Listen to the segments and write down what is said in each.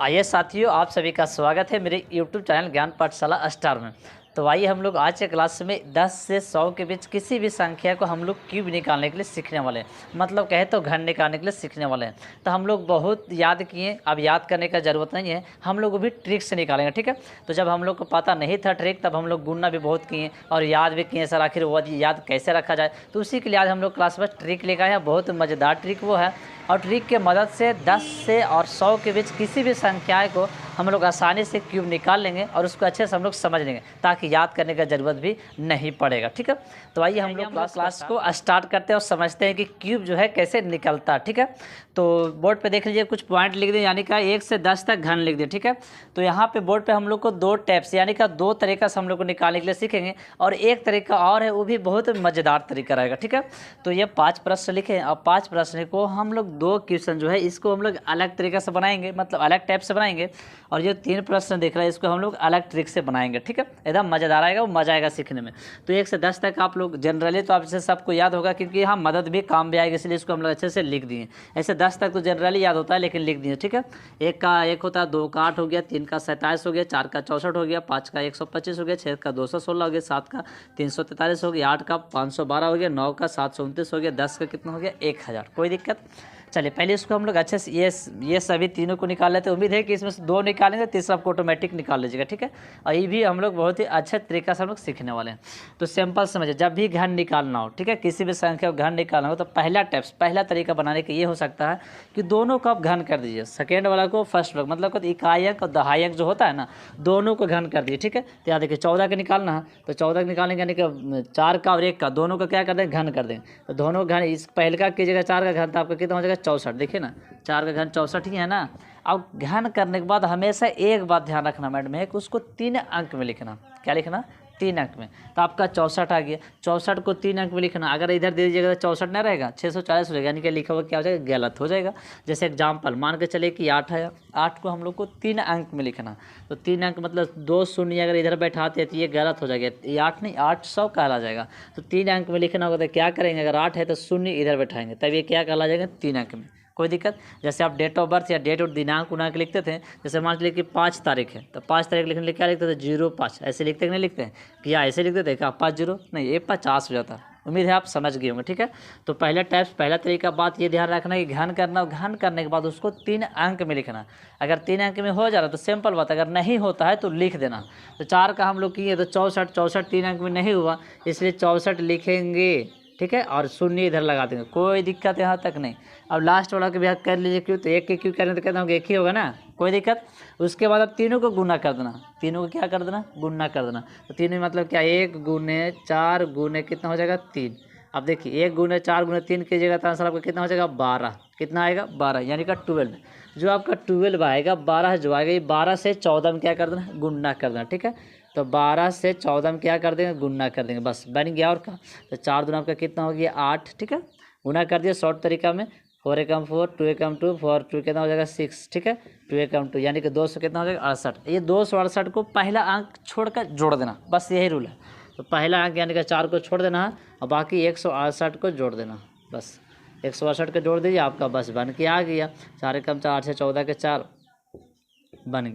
आइए साथियों, आप सभी का स्वागत है मेरे YouTube चैनल ज्ञान पाठशाला स्टार में। तो आइए हम लोग आज के क्लास में 10 से 100 के बीच किसी भी संख्या को हम लोग क्यूब निकालने के लिए सीखने वाले हैं। मतलब कहे तो घन निकालने के लिए सीखने वाले हैं। तो हम लोग बहुत याद किए, अब याद करने का ज़रूरत नहीं है, हम लोग भी ट्रिक से निकालेंगे। ठीक है, तो जब हम लोग को पता नहीं था ट्रिक, तब हम लोग गुणना भी बहुत किए और याद भी किए। सर आखिर वो याद कैसे रखा जाए, तो उसी के लिए आज हम लोग क्लास में ट्रिक लेकर आए हैं। बहुत मज़ेदार ट्रिक वो है, और ट्रिक के मदद से 10 से और 100 के बीच किसी भी संख्याएं को हम लोग आसानी से क्यूब निकाल लेंगे और उसको अच्छे से हम लोग समझ लेंगे, ताकि याद करने का ज़रूरत भी नहीं पड़ेगा। ठीक है, तो आइए हम लोग क्लास को स्टार्ट करते हैं और समझते हैं कि क्यूब जो है कैसे निकलता है। ठीक है, तो बोर्ड पे देख लीजिए, कुछ पॉइंट लिख दें, यानी कि 1 से 10 तक घन लिख दें। ठीक है, तो यहाँ पे बोर्ड पे हम लोग को दो टैप्स यानी कि दो तरीका से हम लोग को निकालने के लिए सीखेंगे, और एक तरीका और है, वो भी बहुत मज़ेदार तरीका रहेगा। ठीक है, तो ये 5 प्रश्न लिखे हैं और 5 प्रश्न को हम लोग दो क्वेश्चन जो है इसको हम लोग अलग तरीके से बनाएंगे, मतलब अलग टाइप से बनाएंगे, और ये 3 प्रश्न देख रहे हैं इसको हम लोग अलग ट्रिक से बनाएंगे। ठीक है, एकदम मज़ेदार आएगा, वो मज़ा आएगा सीखने में। तो 1 से 10 तक आप लोग जनरली तो आपसे सबको याद होगा, क्योंकि यहाँ मदद भी काम भी आएगी, इसलिए इसको हम लोग अच्छे से लिख दिए। ऐसे 10 तक तो जनरली याद होता है, लेकिन लिख दिए। ठीक है, 1 का 1 होता है, 2 का 8 हो गया, 3 का 27 हो गया, 4 का 64 हो गया, 5 का 125 हो गया, 6 का 216 हो गया, 7 का 343 हो गया, 8 का 512 हो गया, 9 का 729 हो गया, 10 का कितना हो गया 1000। कोई दिक्कत? चलिए पहले इसको हम लोग अच्छे से ये सभी तीनों को निकाल लेते हैं। उम्मीद है कि इसमें से 2 निकालेंगे, तीसरा आपको ऑटोमेटिक निकाल लीजिएगा। ठीक है, और ये भी हम लोग बहुत ही अच्छे तरीका से हम लोग सीखने वाले हैं। तो सिंपल समझिए, जब भी घन निकालना हो, ठीक है, किसी भी संख्या को घन निकालना हो, तो पहला तरीका बनाने का ये हो सकता है कि दोनों को आप घन कर दीजिए, सेकेंड वाला को फर्स्ट वाला, मतलब इकाई अंक और दहाई अंक जो होता है ना, दोनों को घन कर दीजिए। ठीक है, तो यहाँ देखिए 14 का निकालना है, तो 14 का निकालेंगे, यानी कि 4 का और 1 का दोनों का क्या कर देंगे, घन कर देंगे। तो दोनों घन, इस पहले का कीजिएगा 4 का घन, तो आपका कितना हो जाएगा 64। देखिए ना, 4 का घन 64 ही है ना। अब घन करने के बाद हमेशा एक बात ध्यान रखना मैडम है कि उसको 3 अंक में लिखना। क्या लिखना? 3 अंक में। तो आपका 64 आ गया, 64 को 3 अंक में लिखना। अगर इधर दे दीजिएगा तो 64 नहीं रहेगा, 640 हो जाएगा, यानी कि लिखा हुआ क्या हो जाएगा, गलत हो जाएगा। जैसे एग्जाम्पल मान के चले कि 8 है, 8 को हम लोग को 3 अंक में लिखना। तो 3 अंक मतलब 2 शून्य अगर इधर बैठाते हैं तो ये गलत हो जाएगा, ये 8 नहीं 800 कहला जाएगा। तो 3 अंक में लिखना होगा, तो क्या करेंगे, अगर 8 है तो शून्य इधर बैठाएंगे, तब ये क्या कहला जाएगा, 3 अंक में। कोई दिक्कत? जैसे आप डेट ऑफ बर्थ या डेट और दिनांक उनांक लिखते थे, जैसे मान लीजिए कि 5 तारीख है, तो 5 तारीख लिखने के लिए क्या लिखते थे, 05 ऐसे लिखते कि नहीं लिखते हैं, कि या ऐसे लिखते थे क्या 50 नहीं, ये 50 हो जाता। उम्मीद है आप समझ गए होंगे। ठीक है, तो पहला तरीका बात ये ध्यान रखना कि घन करना, घन करने के बाद उसको 3 अंक में लिखना। अगर 3 अंक में हो जा रहा तो सिंपल बात, अगर नहीं होता है तो लिख देना। तो 4 का हम लोग किए तो 64 3 अंक में नहीं हुआ, इसलिए 64 लिखेंगे। ठीक है, और शून्य इधर लगा देंगे, कोई दिक्कत यहाँ तक नहीं। अब लास्ट वाला के भी कर लीजिए क्यों, तो एक के क्यों करें, तो कहता हूँ एक ही होगा ना, कोई दिक्कत। उसके बाद अब तीनों को गुना कर देना, तीनों को क्या कर देना, गुना कर देना। तो तीन में मतलब क्या, 1 गुने 4 गुने कितना हो जाएगा 3। अब देखिए 1 गुने 4 गुने 3 कीजिएगा तो आंसर आपका कितना हो जाएगा 12। कितना आएगा 12, यानी कि 12। जो आपका 12 आएगा, 12 जो आएगा, ये 12 से 14 में क्या कर देना, गुना कर देना। ठीक है, तो 12 से 14 में क्या कर देंगे, गुना कर देंगे, बस बन गया। और का तो 4 दूना आपका कितना हो गया 8। ठीक है, गुना कर दिया शॉर्ट तरीका में, 4 एकम 4, 2 एकम 2, 4 2 कितना हो जाएगा 6। ठीक है, 2 एकम 2 यानी कि 200 कितना हो जाएगा 68। ये 268 को पहला अंक छोड़कर जोड़ देना, बस यही रूल है। तो पहला अंक यानी कि 4 को छोड़ देना है और बाकी 168 को जोड़ देना, बस 168 को जोड़ दीजिए, आपका बस बन के आ गया। 4 एकम 4, 8 से 14 के 4 बन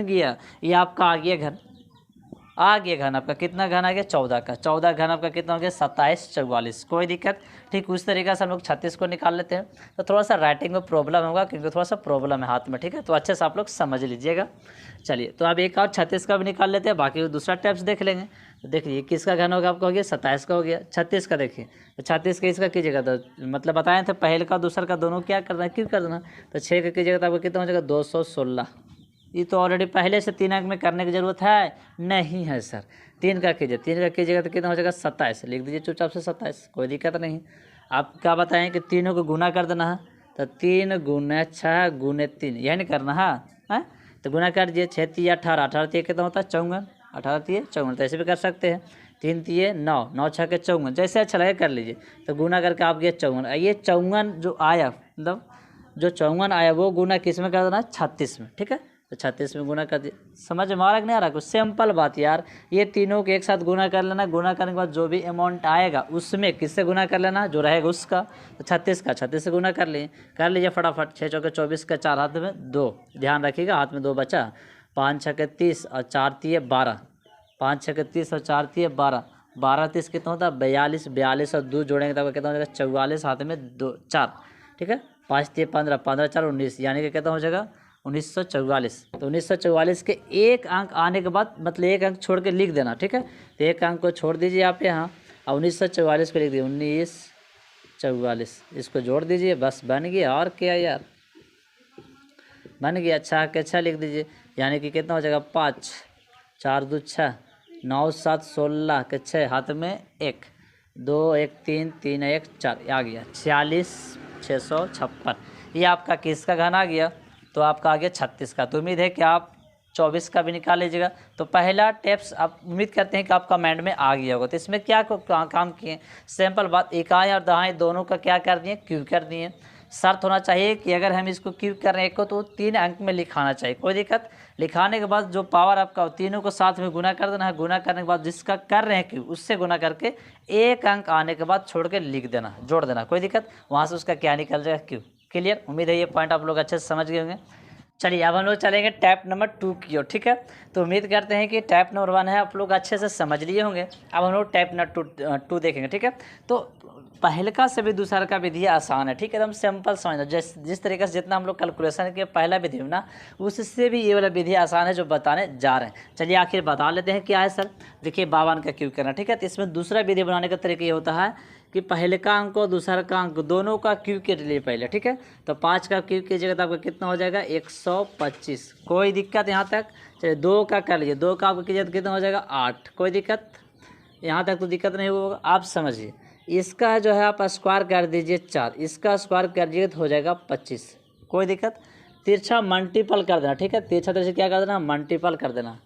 गया। ये आपका आ गया घन, आपका कितना घन आ गया 14 का। 14 घन आपका कितना हो गया 27 44। कोई दिक्कत? ठीक उस तरीके से हम लोग 36 को निकाल लेते हैं। तो थोड़ा सा राइटिंग में प्रॉब्लम होगा, क्योंकि थोड़ा सा प्रॉब्लम है हाथ में। ठीक है, तो अच्छे से आप लोग समझ लीजिएगा। चलिए, तो अब एक और 36 का भी निकाल लेते हैं, बाकी दूसरा टिप्स देख लेंगे। तो देखिए किसका घन होगा, आपका हो गया 27 का हो गया। 36 का देखिए, तो 36 का इसका कीजिएगा, तो मतलब बताए थे पहले का दूसरा का दोनों क्या करना है, क्यों कर देना। तो 6 का कीजिएगा तो आपको कितना हो जाएगा 216। ये तो ऑलरेडी पहले से 3 अंक में करने की ज़रूरत है नहीं है सर। 3 का कीजिएगा तो कितना हो जाएगा 27। लिख दीजिए चुपचाप से 27, कोई दिक्कत नहीं। आप क्या बताएं कि तीनों को गुना कर देना है, तो 3 गुने 6 गुने 3 यानी करना है। तो गुना कर दीजिए, 6 तिये 18, 18 तिये कितना होता है 54, 18 तिये 54। तो ऐसे भी कर सकते हैं, 3 तिये 9, 9 6 के 54, जैसे अच्छा लगे कर लीजिए। तो गुना करके आप ये 54, ये 54 जो आया, मतलब जो 54 आया वो गुना किस में कर देना है 36 में। ठीक है, तो 36 में गुना कर दिया। समझ में आ रहा कि नहीं आ रहा? कुछ सिंपल बात यार, ये तीनों के एक साथ गुना कर लेना, गुना करने के बाद जो भी अमाउंट आएगा उसमें किससे गुना कर लेना, जो रहेगा उसका। तो 36 का 36 से गुना कर लीजिए फटाफट। 6 चौके 24 का 4 हाथ में 2, ध्यान रखिएगा हाथ में 2 बचा। 5 छक्के 30 और 4 तिये 12, 5 छक्के 30 और 4 तिये 12, 12 30 कितना होता है 42, 42 और 2 जोड़ेंगे तब कितना हो जाएगा 44, हाथ में 2 4, ठीक है। 5 तिये 15, 15 4 19, यानी कि कितना हो जाएगा 1944। तो 1944 के एक अंक आने के बाद मतलब एक अंक छोड़ के लिख देना, ठीक है। तो एक अंक को छोड़ दीजिए आप यहाँ और 1944 को लिख दीजिए 1944, इसको जोड़ दीजिए, बस बन गया। और क्या यार, बन गया। अच्छा के अच्छा लिख दीजिए, यानी कि कितना हो जाएगा 5, 4 2 6, 9 7 16 के 6, हाथ में 1 2 1 3 3 1 4, आ गया 46 656। ये आपका किसका घन आ गया? तो आपका आ गया 36 का। तो उम्मीद है कि आप 24 का भी निकाल लीजिएगा। तो पहला टिप्स आप उम्मीद करते हैं कि आपका माइंड में आ गया होगा। तो इसमें क्या काम किए, सिंपल बात, इकाई और दहाई दोनों का क्या कर दिए, क्यूब कर दिए। शर्त होना चाहिए कि अगर हम इसको क्यूब कर रहे हैं एक को तो 3 अंक में लिखाना चाहिए, कोई दिक्कत। लिखाने के बाद जो पावर आपका तीनों को साथ में गुना कर देना है, गुना करने के बाद जिसका कर रहे हैं क्यूब उससे गुना करके एक अंक आने के बाद छोड़ के लिख देना, जोड़ देना, कोई दिक्कत। वहाँ से उसका क्या निकल जाएगा, क्यूब। क्लियर? उम्मीद है ये पॉइंट आप लोग अच्छे से समझ गए होंगे। चलिए अब हम लोग चलेंगे टैप नंबर 2 की ओर, ठीक है। तो उम्मीद करते हैं कि टैप नंबर 1 है आप लोग अच्छे से समझ लिए होंगे। अब हम लोग टैप नंबर 2 देखेंगे, ठीक है। तो पहलका से भी दूसरा का विधि आसान है, ठीक है, एकदम सिंपल समझना। जिस तरीके से जितना हम लोग कैलकुलेशन के पहला विधि है ना, उससे भी ये वाला विधि आसान है जो बताने जा रहे हैं। चलिए आखिर बता लेते हैं क्या है सर। देखिए 52 का क्यूब करना, ठीक है। तो इसमें दूसरा विधि बनाने का तरीका ये होता है कि पहले का अंक और दूसरा का अंक दोनों का क्यूब के लिए पहले, ठीक है। तो 5 का क्यूब कीजिएगा तो आपका कितना हो जाएगा 125, कोई दिक्कत यहाँ तक। चलिए 2 का कर लीजिए, 2 का आपको कीजिए तो कितना हो जाएगा 8, कोई दिक्कत यहाँ तक तो दिक्कत नहीं होगा। आप समझिए इसका जो है आप स्क्वायर कर दीजिए 4, इसका स्क्वायर कर दीजिए तो हो जाएगा 25, कोई दिक्कत। तिरछा मल्टीपल कर देना, ठीक है। तिरछा तिरछे क्या कर देना, मल्टीपल कर देना।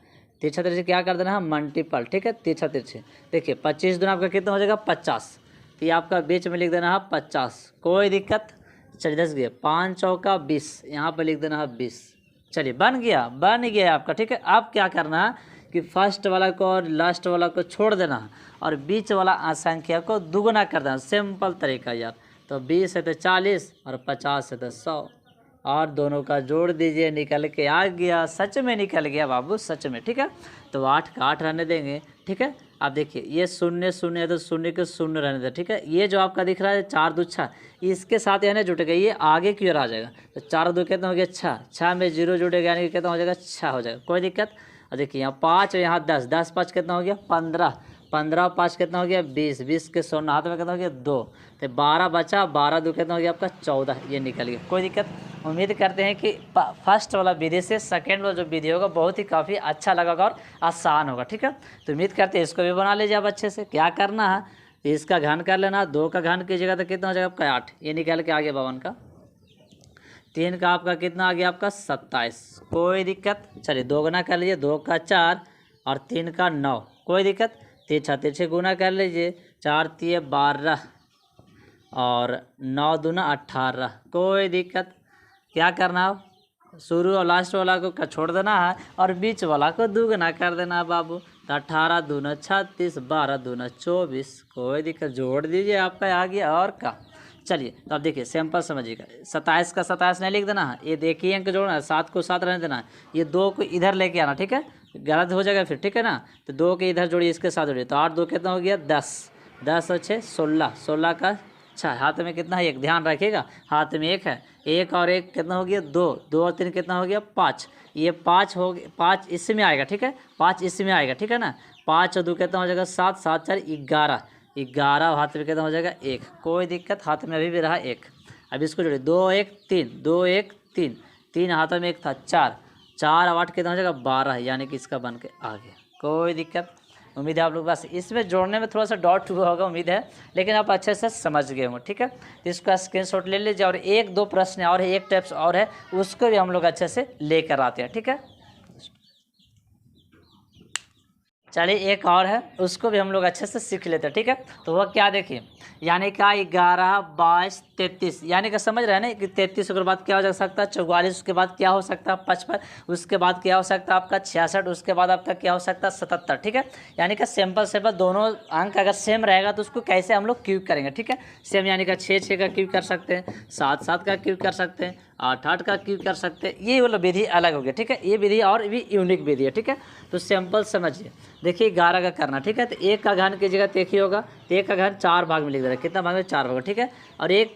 तिरछा तिरछे क्या कर देना है, मल्टीपल, ठीक है। तिरछा तिरछे देखिए 25 दूना आपका कितना हो जाएगा 50, तो ये आपका बीच में लिख देना है 50, कोई दिक्कत। चलिए 10 गया, 5 चौका 20, यहाँ पर लिख देना है 20। चलिए बन गया आपका, ठीक है। अब क्या करना है कि फर्स्ट वाला को और लास्ट वाला को छोड़ देना है और बीच वाला संख्या को दुगुना कर देना, सिंपल तरीका यार। तो 20 है तो 40 और 50 है तो 100, और दोनों का जोड़ दीजिए, निकल के आ गया। सच में निकल गया बाबू, सच में, ठीक है। तो 8 का 8 रहने देंगे, ठीक है। अब देखिए ये 0 0 है तो 0 के 0 रहने दें, ठीक है। ये जो आपका दिख रहा है 4 2 6, इसके साथ यानी जुटेगा, ये आगे की ओर आ जाएगा। तो 4 2 कितना हो गया 6, 6 में 0 जुटेगा यानी कि कितना हो जाएगा 6 हो जाएगा, कोई दिक्कत। और देखिए यहाँ 5 और यहाँ 10, 10 5 कितना हो गया 15, 15 5 कितना हो गया 20, 20 के 100 हाथ में कितना हो गया 2, तो 12 बचा, 12 2 कितना हो गया आपका 14, ये निकल गया, कोई दिक्कत। उम्मीद करते हैं कि फर्स्ट वाला विधि से सेकेंड वाला जो विधि होगा बहुत ही काफ़ी अच्छा लगेगा और आसान होगा, ठीक है। तो उम्मीद करते हैं इसको भी बना लीजिए आप अच्छे से। क्या करना है, इसका घन कर लेना, 2 का घन कीजिएगा तो कितना हो जाएगा आपका 8, ये निकल के आ गया 52 का। 3 का आपका कितना आ गया आपका 27, कोई दिक्कत। चलिए 2 गुना कर लीजिए, 2 का 4 और 3 का 9, कोई दिक्कत। तिरछा तिरछे गुना कर लीजिए, 4 तिये 12 और 9 दूना 18, कोई दिक्कत। क्या करना है, शुरू और लास्ट वाला को छोड़ देना है और बीच वाला को दुगना कर देना है बाबू। तो 18 दूना 36, 12 दूना 24, कोई दिक्कत, जोड़ दीजिए आपका आ गया। और का चलिए तो अब देखिए सिंपल समझिएगा, 27 का 27 नहीं लिख देना है, ये देखिए अंक जोड़ना है, 7 को 7 रहने देना है, ये 2 को इधर लेके आना, ठीक है, गलत हो जाएगा फिर, ठीक है ना। तो 2 के इधर जोड़िए, इसके साथ जोड़िए, तो 8 2 कितना हो गया 10, 10 और 6 16, 16 का 6, हाथ में कितना है 1, ध्यान रखिएगा हाथ में 1 है, 1 और 1 कितना हो गया 2, 2 और 3 कितना हो गया 5, ये 5 हो गया, 5 इसमें आएगा, ठीक है, 5 इसमें आएगा, ठीक है ना। 5 और 2 कितना हो जाएगा 7, 7 4 11, 11 हाथ में कितना हो जाएगा 1, कोई दिक्कत, हाथ में अभी भी रहा 1। अब इसको जोड़िए, 2 1 3, 2 1 3, 3 हाथों में 1 था 4, 4 और 8 कितना हो जाएगा 12, यानी कि इसका बन के आ गया, कोई दिक्कत। उम्मीद है आप लोग बस इसमें जोड़ने में थोड़ा सा डाउट हुआ होगा, उम्मीद है, लेकिन आप अच्छे से समझ गए होंगे, ठीक है। तो इसका स्क्रीनशॉट ले लीजिए और 1-2 प्रश्न और है, एक टिप्स और है, उसको भी हम लोग अच्छे से लेकर आते हैं, ठीक है। चलिए एक और है, उसको भी हम लोग अच्छे से सीख लेते हैं। ठीक है, तो वह क्या देखिए, यानी का 11, 22, 33, यानी कि समझ रहे हैं ना कि 33 के बाद क्या हो सकता है 44, उसके बाद क्या हो सकता है 55, उसके बाद क्या हो सकता है आपका 66, उसके बाद आपका क्या हो सकता है 77। ठीक है, यानी कि सिंपल दोनों अंक अगर सेम रहेगा तो उसको कैसे हम लोग क्यूब करेंगे। ठीक है, सेम यानी कि 6 का क्यूब कर सकते हैं, 7 का क्यूब कर सकते हैं, 8 का क्यूब कर सकते हैं। ये वाला विधि अलग हो गया। ठीक है, ये विधि और भी यूनिक विधि है। ठीक है, तो सिंपल समझिए, देखिए 11 का करना। ठीक है, तो 1 का घन की जगह एक ही होगा, तो 1 का घन 4 भाग में लिख देना। कितना भाग में? 4 भाग। ठीक है, और एक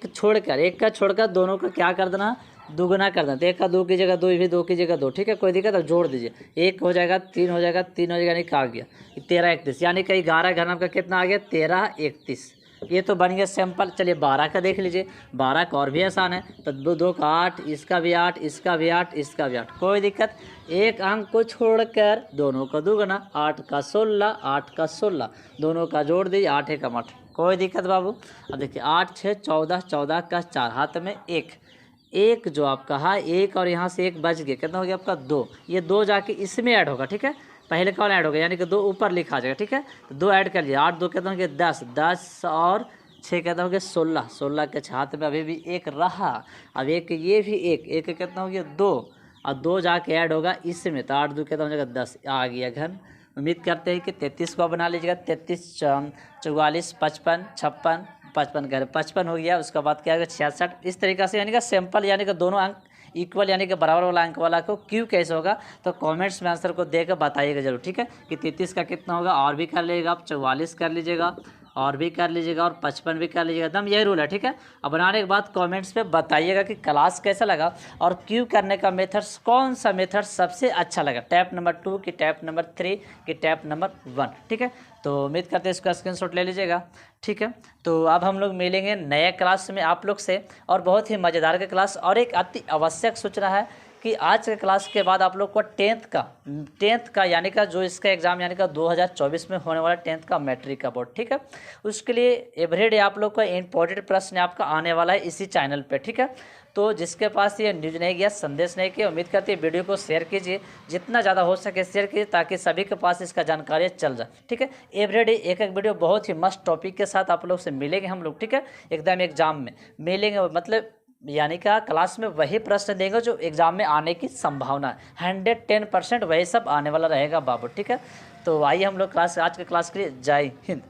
का छोड़कर दोनों का क्या कर देना, दुगुना कर देना। तो 1 का 2 की जगह 2, भी 2 की जगह 2। ठीक है, कोई दिक्कत? अब जोड़ दीजिए, 1 हो जाएगा, 3 हो जाएगा, 3 हो जाएगा, यानी आ गया 13, 31, यानी कि 11 घन आपका कितना आ गया 13, 31। ये तो बन गया सिंपल। चलिए 12 का देख लीजिए, 12 का और भी आसान है। तो 2 का 8, इसका भी 8, इसका भी 8, इसका भी 8, कोई दिक्कत? एक अंक को छोड़कर दोनों का दुगना, 8 का 16, 8 का 16, दोनों का जोड़ दीजिए, 8 एक 8, कोई दिक्कत बाबू? अब देखिए 8, 6, 14, 14 का 4, हाथ में एक जो आपका है 1 और यहाँ से 1 बच गया, कितना हो गया आपका 2। ये 2 जाके इसमें ऐड होगा। ठीक है, पहले कौन ऐड होगा, यानी कि 2 ऊपर लिखा जाएगा। ठीक है, तो 2 ऐड कर लिया, 8 2 कितना हो गया 10, 10 और 6 कितना हो गया 16, 16 के हाथ में अभी भी 1 रहा। अब एक ये भी एक कितना हो गया 2, और 2 जाके ऐड होगा इसमें, तो 8 2 कितना हो जाएगा 10, आ गया घन। उम्मीद करते हैं कि 33 को बना लीजिएगा। 33, 44, 55, 56, 55 कह रहे 55 हो गया। उसके बाद क्या होगा 66। इस तरीक़े से यानी कि सिंपल, यानी कि दोनों अंक इक्वल यानी कि बराबर वाला अंक वाला को क्यों कैसे होगा, तो कमेंट्स में आंसर को देकर बताइएगा जरूर। ठीक है, कि 33 का कितना होगा, और भी कर लीजिएगा आप, 44 कर लीजिएगा, और भी कर लीजिएगा, और 55 भी कर लीजिएगा। एकदम यही रूल है। ठीक है, अब बनाने के बाद कमेंट्स पे बताइएगा कि क्लास कैसा लगा और क्यू करने का मेथड, कौन सा मेथड सबसे अच्छा लगा, टैप नंबर 2 की टैप नंबर 3 की टैप नंबर 1। ठीक है, तो उम्मीद करते हैं इसका स्क्रीनशॉट ले लीजिएगा। ठीक है, तो अब हम लोग मिलेंगे नए क्लास में आप लोग से, और बहुत ही मज़ेदार का क्लास। और एक अति आवश्यक सूचना है कि आज के क्लास के बाद आप लोग को टेंथ का यानी का जो इसका एग्ज़ाम यानी का 2024 में होने वाला 10th का मैट्रिक का बोर्ड। ठीक है, उसके लिए एवरीडे आप लोग का इंपॉर्टेंट प्रश्न आपका आने वाला है इसी चैनल पे। ठीक है, तो जिसके पास ये न्यूज़ नहीं गया, संदेश नहीं किया, उम्मीद करती है वीडियो को शेयर कीजिए, जितना ज़्यादा हो सके शेयर कीजिए, ताकि सभी के पास इसका जानकारी चल जाए। ठीक है, एवरीडे एक वीडियो बहुत ही मस्त टॉपिक के साथ आप लोग से मिलेंगे हम लोग। ठीक है, एकदम एग्जाम में मिलेंगे, मतलब यानी कि क्लास में वही प्रश्न देंगे जो एग्जाम में आने की संभावना है, 110% वही सब आने वाला रहेगा बाबू। ठीक है, तो आइए हम लोग आज के क्लास के लिए जय हिंद।